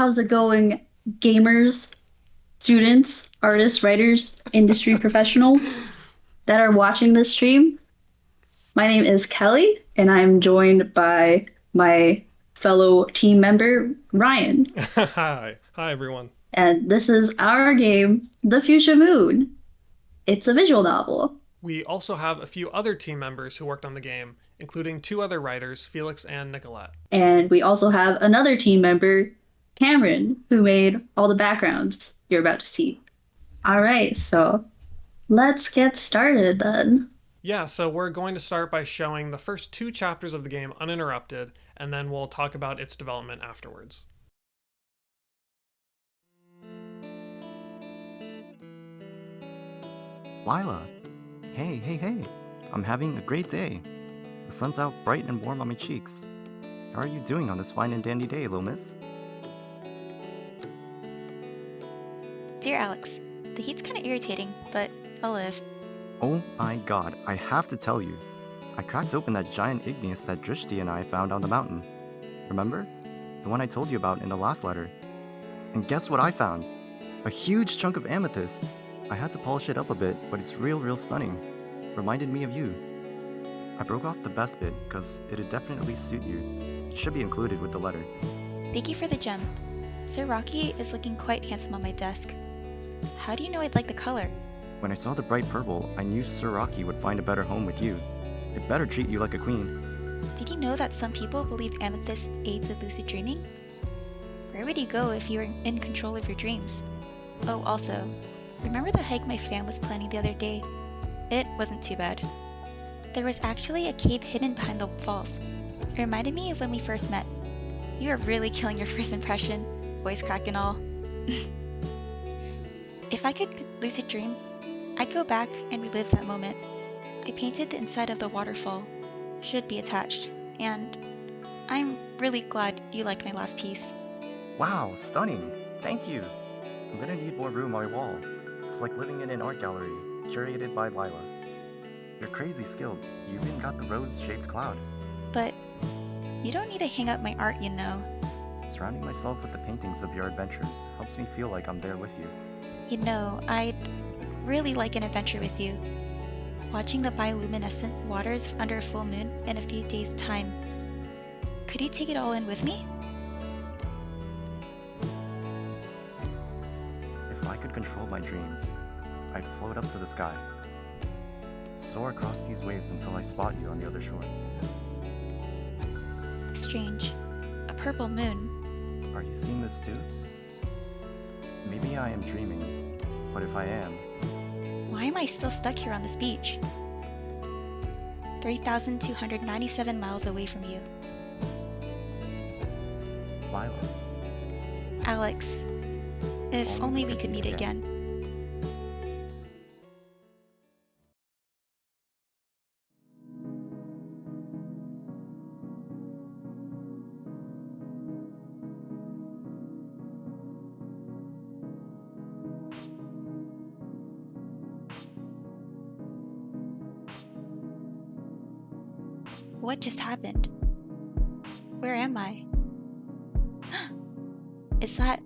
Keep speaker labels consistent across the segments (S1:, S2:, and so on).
S1: How's it going, gamers, students, artists, writers, industry professionals that are watching this stream? My name is Kelly, and I'm joined by my fellow team member, Ryan.
S2: Hi. Hi, everyone.
S1: And this is our game, The Fuchsia Moon. It's a visual novel.
S2: We also have a few other team members who worked on the game, including two other writers, Felix and Nicolette.
S1: And we also have another team member, Cameron, who made all the backgrounds you're about to see. All right, so let's get started then.
S2: Yeah, so we're going to start by showing the first two chapters of the game uninterrupted, and then we'll talk about its development afterwards.
S3: Lyla! Hey, hey, hey! I'm having a great day. The sun's out bright and warm on my cheeks. How are you doing on this fine and dandy day, little miss?
S4: Dear Alex, the heat's kinda irritating, but I'll live.
S3: Oh my god, I have to tell you. I cracked open that giant igneous that Drishti and I found on the mountain. Remember? The one I told you about in the last letter. And guess what I found? A huge chunk of amethyst. I had to polish it up a bit, but it's real stunning. Reminded me of you. I broke off the best bit, because it'd definitely suit you. It should be included with the letter.
S4: Thank you for the gem. Sir Rocky is looking quite handsome on my desk. How do you know I'd like the color?
S3: When I saw the bright purple, I knew Sir Rocky would find a better home with you. It better treat you like a queen.
S4: Did you know that some people believe amethyst aids with lucid dreaming? Where would you go if you were in control of your dreams? Oh, also, remember the hike my fam was planning the other day? It wasn't too bad. There was actually a cave hidden behind the falls. It reminded me of when we first met. You are really killing your first impression, voice crack and all. If I could lucid dream, I'd go back and relive that moment. I painted the inside of the waterfall. Should be attached. And I'm really glad you liked my last piece.
S3: Wow, stunning! Thank you! I'm gonna need more room on my wall. It's like living in an art gallery, curated by Lyla. You're crazy skilled. You even got the rose-shaped cloud.
S4: But you don't need to hang up my art, you know.
S3: Surrounding myself with the paintings of your adventures helps me feel like I'm there with you.
S4: You know, I'd really like an adventure with you. Watching the bioluminescent waters under a full moon in a few days' time. Could you take it all in with me?
S3: If I could control my dreams, I'd float up to the sky. Soar across these waves until I spot you on the other shore.
S4: Strange. A purple moon.
S3: Are you seeing this too? Maybe I am dreaming, but if I am...
S4: Why am I still stuck here on this beach? 3,297 miles away from you.
S3: Lyla.
S4: Alex, if only we could meet again. What just happened? Where am I? Is that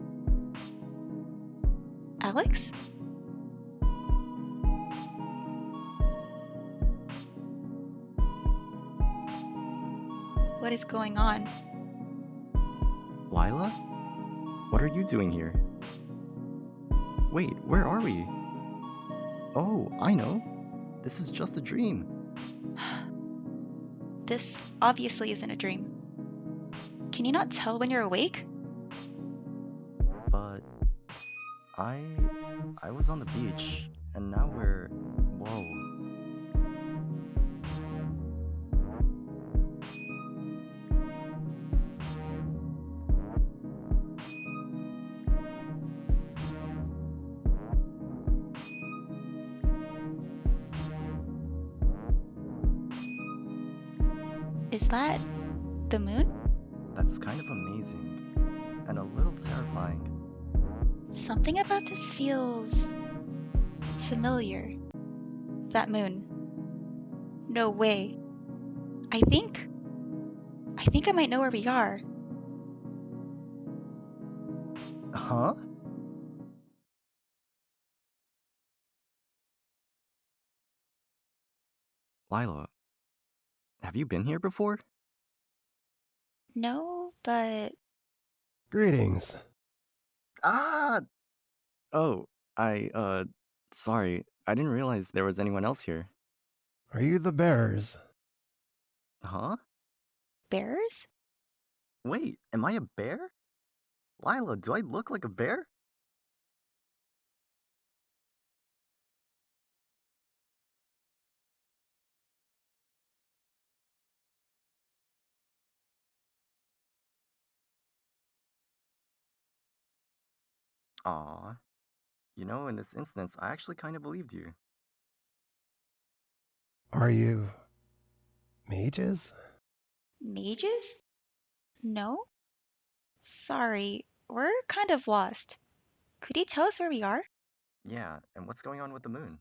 S4: Alex? What is going on?
S3: Lyla? What are you doing here? Wait, where are we? Oh, I know. This is just a dream.
S4: This obviously isn't a dream. Can you not tell when you're awake?
S3: But... I was on the beach, and now we're... Whoa.
S4: Is that the moon?
S3: That's kind of amazing, and a little terrifying.
S4: Something about this feels familiar. That moon. No way. I think I might know where we are.
S3: Huh? Lyla, have you been here before?
S4: No, but
S5: Greetings.
S3: Ah! Oh, sorry. I didn't realize there was anyone else here.
S5: Are you the bearers?
S3: Huh?
S4: bears?
S3: Wait, am I a bear? Lyla, do I look like a bear? Aw. In this instance, I actually kind of believed you.
S5: Are you mages?
S4: Mages? No? Sorry, we're kind of lost. Could you tell us where we are?
S3: Yeah, and what's going on with the moon?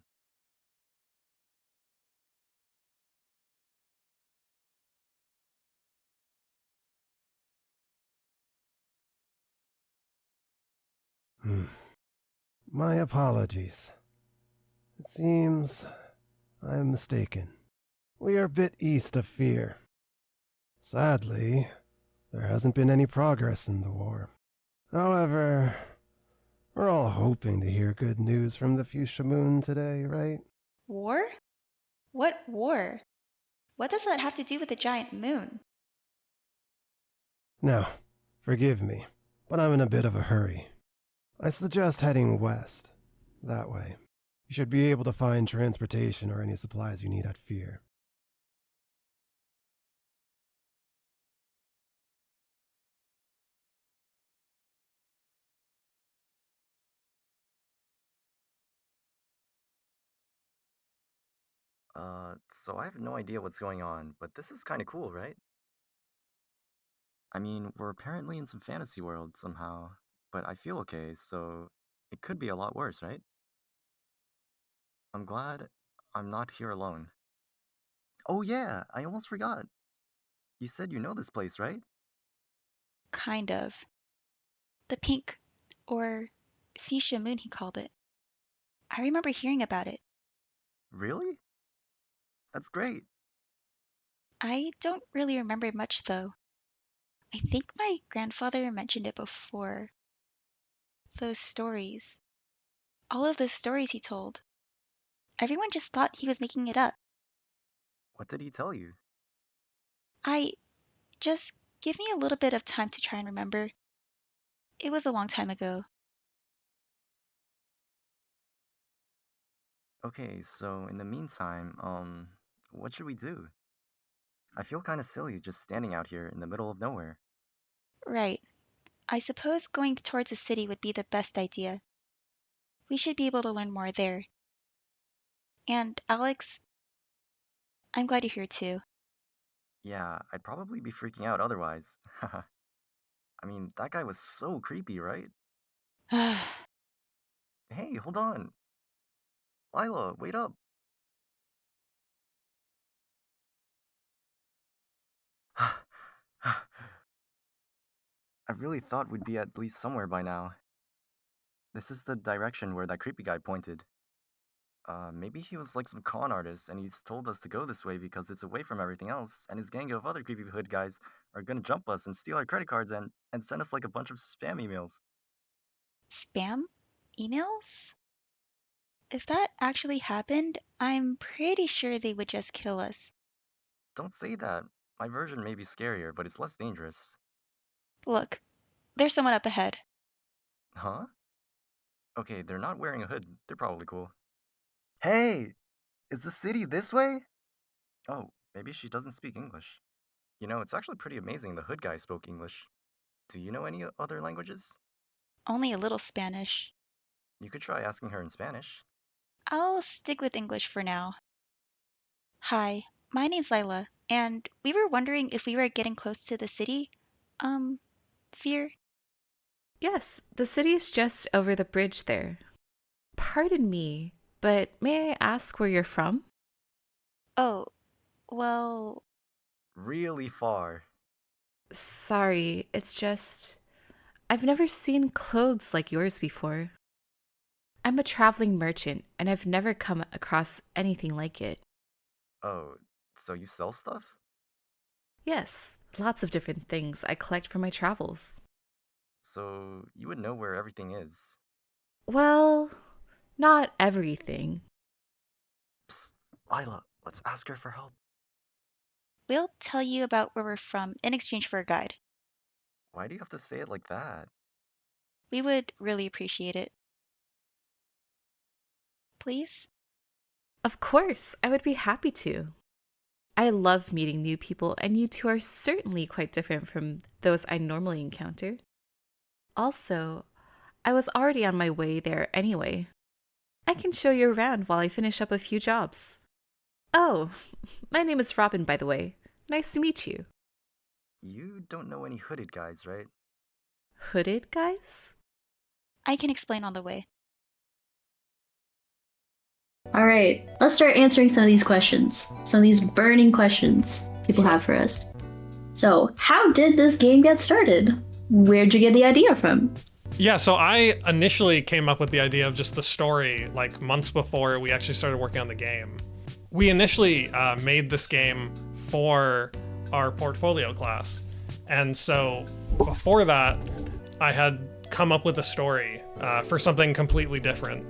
S5: My apologies. It seems I'm mistaken. We are a bit east of Fear. Sadly, there hasn't been any progress in the war. However, we're all hoping to hear good news from the Fuchsia Moon today, right?
S4: War? What war? What does that have to do with the giant moon?
S5: Now, forgive me, but I'm in a bit of a hurry. I suggest heading west. That way. You should be able to find transportation or any supplies you need at Fear.
S3: So I have no idea what's going on, but this is kind of cool, right? I mean, we're apparently in some fantasy world somehow, but I feel okay, so it could be a lot worse, right? I'm glad I'm not here alone. Oh yeah, I almost forgot. You said you know this place, right?
S4: Kind of. The pink, or fuchsia moon, he called it. I remember hearing about it.
S3: Really? That's great.
S4: I don't really remember much, though. I think my grandfather mentioned it before. Those stories. All of those stories he told. Everyone just thought he was making it up.
S3: What did he tell you?
S4: I just give me a little bit of time to try and remember. It was a long time ago.
S3: Okay, so in the meantime, what should we do? I feel kind of silly just standing out here in the middle of nowhere.
S4: Right. I suppose going towards the city would be the best idea. We should be able to learn more there. And Alex, I'm glad you're here too.
S3: Yeah, I'd probably be freaking out otherwise. I mean, that guy was so creepy, right? Hey, hold on. Lyla, wait up. I really thought we'd be at least somewhere by now. This is the direction where that creepy guy pointed. Maybe he was like some con artist and he's told us to go this way because it's away from everything else, and his gang of other creepy hood guys are gonna jump us and steal our credit cards and send us like a bunch of spam emails.
S4: Spam? Emails? If that actually happened, I'm pretty sure they would just kill us.
S3: Don't say that. My version may be scarier, but it's less dangerous.
S4: Look, there's someone up ahead.
S3: Huh? Okay, they're not wearing a hood. They're probably cool. Hey! Is the city this way? Oh, maybe she doesn't speak English. It's actually pretty amazing the hood guy spoke English. Do you know any other languages?
S4: Only a little Spanish.
S3: You could try asking her in Spanish.
S4: I'll stick with English for now. Hi, my name's Lyla, and we were wondering if we were getting close to the city. Um, Fear?
S6: Yes, the city is just over the bridge there. Pardon me, but may I ask where you're from?
S4: Oh, well,
S3: Really far.
S6: Sorry, it's just I've never seen clothes like yours before. I'm a traveling merchant, and I've never come across anything like it.
S3: Oh, so you sell stuff?
S6: Yes, lots of different things I collect from my travels.
S3: So you would know where everything is.
S6: Well, not everything.
S3: Psst, Lyla, let's ask her for help.
S4: We'll tell you about where we're from in exchange for a guide.
S3: Why do you have to say it like that?
S4: We would really appreciate it. Please?
S6: Of course, I would be happy to. I love meeting new people, and you two are certainly quite different from those I normally encounter. Also, I was already on my way there anyway. I can show you around while I finish up a few jobs. Oh, my name is Robin, by the way. Nice to meet you.
S3: You don't know any hooded guys, right?
S6: Hooded guys?
S4: I can explain on the way.
S1: All right, let's start answering some of these questions. Some of these burning questions people have for us. So, how did this game get started? Where'd you get the idea from?
S2: Yeah, so I initially came up with the idea of just the story like months before we actually started working on the game. We initially made this game for our portfolio class. And so before that, I had come up with a story for something completely different.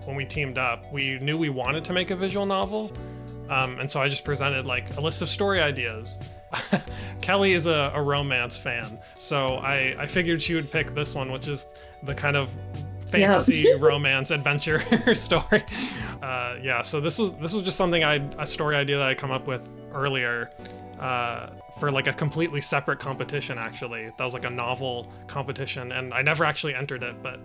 S2: When we teamed up, we knew we wanted to make a visual novel. And so I just presented like a list of story ideas. Kelly is a romance fan, so I figured she would pick this one, which is the kind of fantasy romance adventure story. Yeah, so this was just something a story idea that I come up with earlier for like a completely separate competition. Actually, that was like a novel competition, and I never actually entered it, but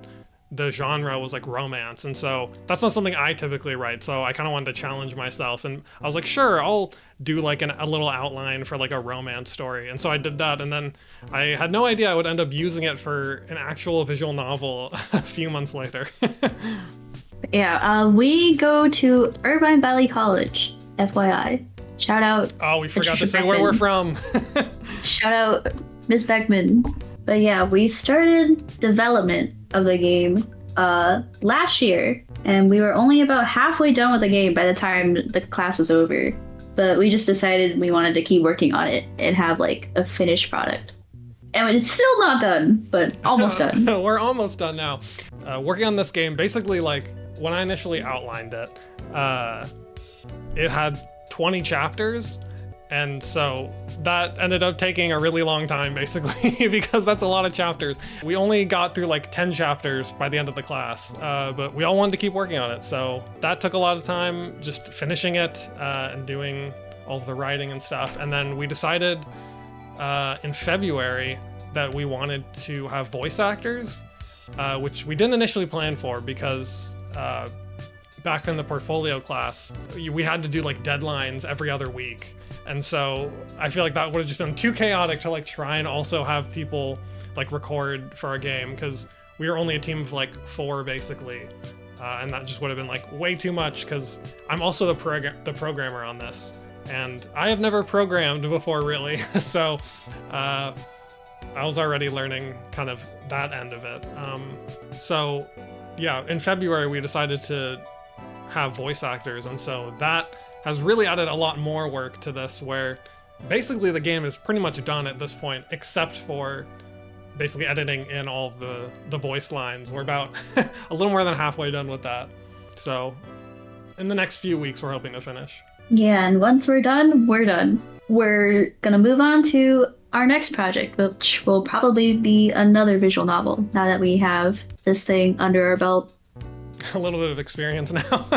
S2: the genre was like romance, and so that's not something I typically write, so I kind of wanted to challenge myself, and I was like, sure, I'll do like a little outline for like a romance story. And so I did that, and then I had no idea I would end up using it for an actual visual novel a few months later.
S1: Yeah, we go to Irvine Valley College, FYI. Shout out.
S2: Oh, we forgot to
S1: Patricia
S2: say where we're
S1: Beckman.
S2: from.
S1: Shout out Miss Beckman. But yeah, we started development of the game last year, and we were only about halfway done with the game by the time the class was over. But we just decided we wanted to keep working on it and have like a finished product. And it's still not done, but almost done.
S2: We're almost done now. Working on this game, basically like when I initially outlined it, it had 20 chapters. And so that ended up taking a really long time, basically, because that's a lot of chapters. We only got through like 10 chapters by the end of the class, but we all wanted to keep working on it. So that took a lot of time, just finishing it and doing all of the writing and stuff. And then we decided in February that we wanted to have voice actors, which we didn't initially plan for because back in the portfolio class, we had to do like deadlines every other week. And so I feel like that would have just been too chaotic to like try and also have people like record for our game, because we were only a team of like 4 basically. And that just would have been like way too much, because I'm also the programmer on this. And I have never programmed before really. So I was already learning kind of that end of it. So yeah, in February we decided to have voice actors, and so that has really added a lot more work to this, where basically the game is pretty much done at this point, except for basically editing in all of the voice lines. We're about a little more than halfway done with that. So in the next few weeks, we're hoping to finish.
S1: Yeah, and once we're done, we're done. We're gonna move on to our next project, which will probably be another visual novel, now that we have this thing under our belt.
S2: A little bit of experience now.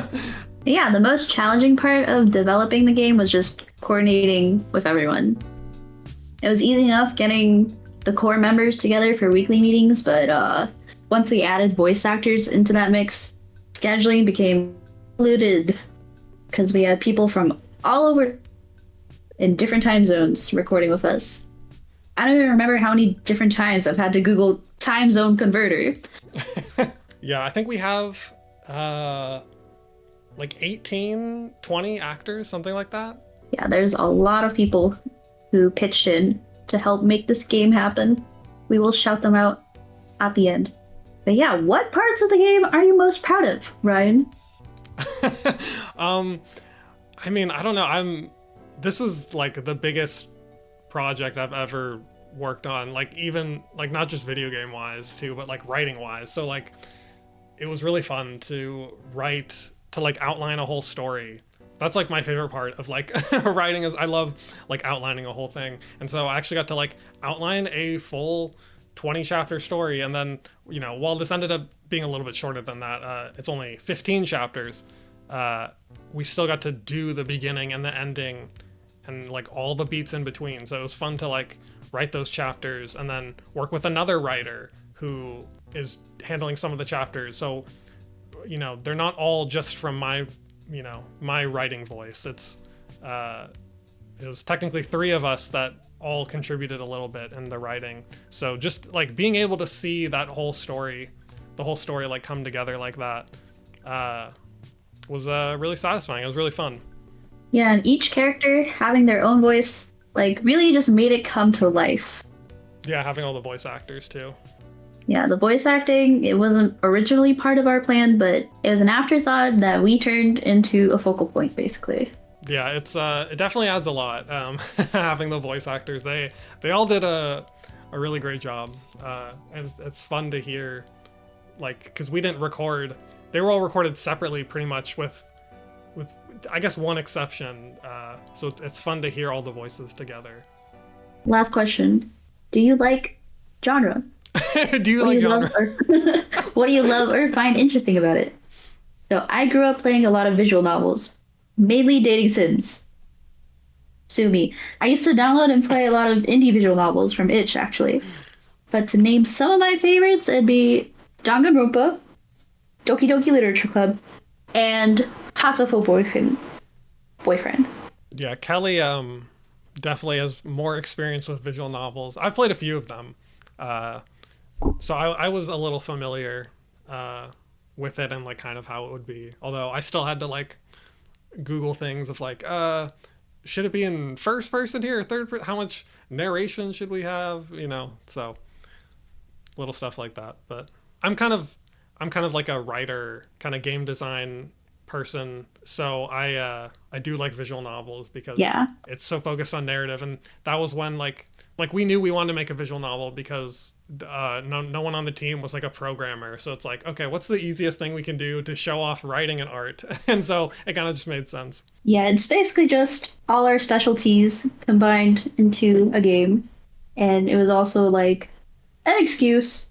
S1: Yeah, the most challenging part of developing the game was just coordinating with everyone. It was easy enough getting the core members together for weekly meetings, but once we added voice actors into that mix, scheduling became polluted, because we had people from all over in different time zones recording with us. I don't even remember how many different times I've had to Google time zone converter.
S2: Yeah, I think we have like 18, 20 actors, something like that.
S1: Yeah, there's a lot of people who pitched in to help make this game happen. We will shout them out at the end. But yeah, what parts of the game are you most proud of, Ryan?
S2: I mean, I don't know. This is like the biggest project I've ever worked on. Like even like not just video game wise too, but like writing wise. So like it was really fun to write, to like outline a whole story. That's like my favorite part of like writing, is I love like outlining a whole thing. And so I actually got to like outline a full 20 chapter story. And then, while this ended up being a little bit shorter than that, it's only 15 chapters. We still got to do the beginning and the ending and like all the beats in between. So it was fun to like write those chapters and then work with another writer who is handling some of the chapters. So, they're not all just from my writing voice. It was technically 3 of us that all contributed a little bit in the writing. So just like being able to see that whole story, the whole story like come together like that, was really satisfying. It was really fun.
S1: Yeah, and each character having their own voice, like, really just made it come to life.
S2: Yeah, having all the voice actors too.
S1: Yeah, the voice acting, it wasn't originally part of our plan, but it was an afterthought that we turned into a focal point, basically.
S2: Yeah, it definitely adds a lot. Having the voice actors, they all did a really great job, and it's fun to hear, like, because we didn't record. They were all recorded separately, pretty much, with I guess one exception. So it's fun to hear all the voices together.
S1: Last question: do you like genre?
S2: Do you like genre?
S1: What do you love or find interesting about it? So I grew up playing a lot of visual novels, mainly dating sims. Sue me. I used to download and play a lot of indie visual novels from itch, actually. But to name some of my favorites, it'd be Danganronpa, Doki Doki Literature Club, and Hatoful Boyfriend.
S2: Yeah, Kelly definitely has more experience with visual novels. I've played a few of them. So I was a little familiar with it and like kind of how it would be. Although I still had to like Google things of like, should it be in first person here or third person? How much narration should we have? So little stuff like that. But I'm kind of like a writer, kind of game design person. So I do like visual novels because it's so focused on narrative. And that was when like we knew we wanted to make a visual novel because no one on the team was like a programmer. So it's like, okay, what's the easiest thing we can do to show off writing and art? And so it kind of just made sense.
S1: Yeah, it's basically just all our specialties combined into a game. And it was also like an excuse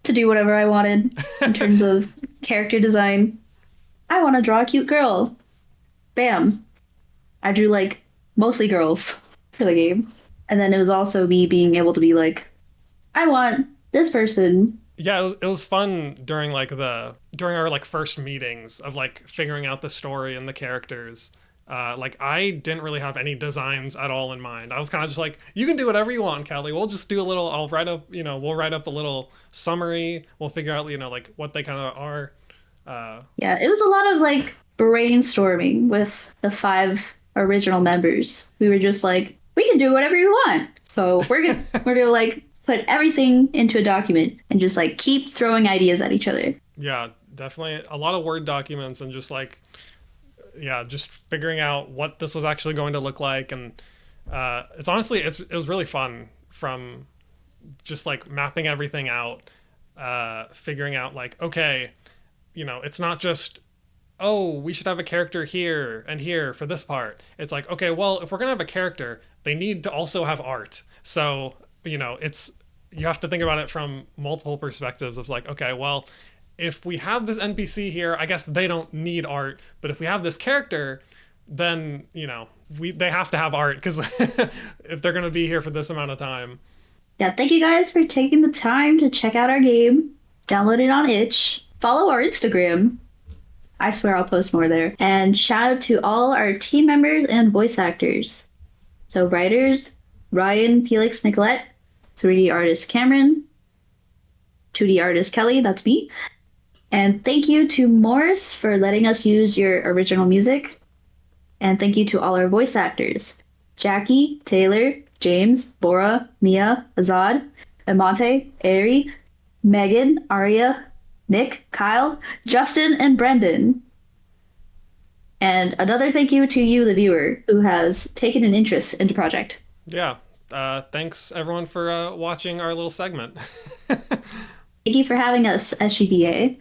S1: to do whatever I wanted in terms of character design. I want to draw a cute girl. Bam. I drew like mostly girls for the game. And then it was also me being able to be like, I want this person.
S2: Yeah, it was fun during our like first meetings of like figuring out the story and the characters. Like I didn't really have any designs at all in mind. I was kind of just like, you can do whatever you want, Kelly. We'll just do we'll write up a little summary. We'll figure out, like what they kind of are.
S1: Yeah, it was a lot of like brainstorming with the 5 original members. We were just like, we can do whatever you want. So we're gonna like put everything into a document and just like keep throwing ideas at each other.
S2: Yeah, definitely a lot of Word documents and just like, just figuring out what this was actually going to look like. And it was really fun from just like mapping everything out, figuring out like, okay, it's not just, oh, we should have a character here and here for this part. It's like, okay, well, if we're going to have a character, they need to also have art. So, you have to think about it from multiple perspectives of like, okay, well, if we have this NPC here, I guess they don't need art. But if we have this character, then, they have to have art because if they're going to be here for this amount of time.
S1: Yeah, thank you guys for taking the time to check out our game, download it on itch, follow our Instagram. I swear I'll post more there. And shout out to all our team members and voice actors. So writers, Ryan, Felix, Nicolette, 3D artist Cameron, 2D artist Kelly, that's me. And thank you to Morris for letting us use your original music. And thank you to all our voice actors, Jacky, Taylor, James, Borah, Mia, Azad, Emonte, Aria, Meagan, Aria, Nick, Kyle, Justin, and Brendan. And another thank you to you, the viewer, who has taken an interest in the project.
S2: Yeah. Thanks everyone for watching our little segment.
S1: Thank you for having us, SGDA.